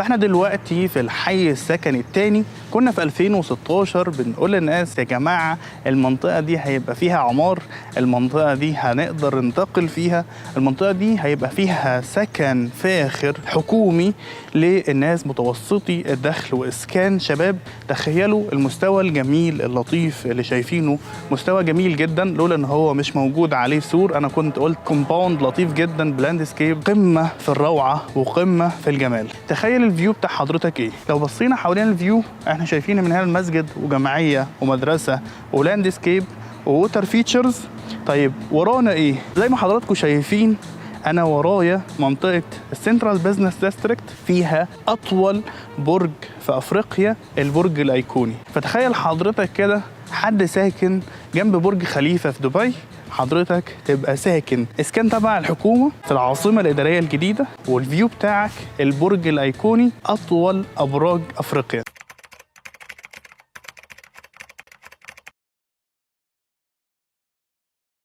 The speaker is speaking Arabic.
فاحنا دلوقتي في الحي السكني الثاني. كنا في 2016 بنقول للناس يا جماعه المنطقه دي هيبقى فيها عمار، المنطقه دي هنقدر ننتقل فيها، المنطقه دي هيبقى فيها سكن فاخر حكومي للناس متوسطي الدخل واسكان شباب. تخيلوا المستوى الجميل اللطيف اللي شايفينه، مستوى جميل جدا، لولا ان هو مش موجود عليه سور انا كنت قلت كومباوند لطيف جدا بلاندسكيب، قمه في الروعه وقمه في الجمال. تخيل الفيو بتاع حضرتك ايه. لو بصينا حوالين الفيو احنا شايفين من هنا المسجد وجمعيه ومدرسه ولاندسكيب ووتر فيتشرز. طيب ورانا ايه؟ زي ما حضراتكم شايفين انا ورايا منطقه السنترال بزنس ديستريكت، فيها اطول برج في افريقيا، البرج الايقوني. فتخيل حضرتك كده حد ساكن جنب برج خليفه في دبي، حضرتك تبقى ساكن اسكان تبع الحكومه في العاصمه الاداريه الجديده، والفيو بتاعك البرج الايقوني اطول ابراج افريقيا.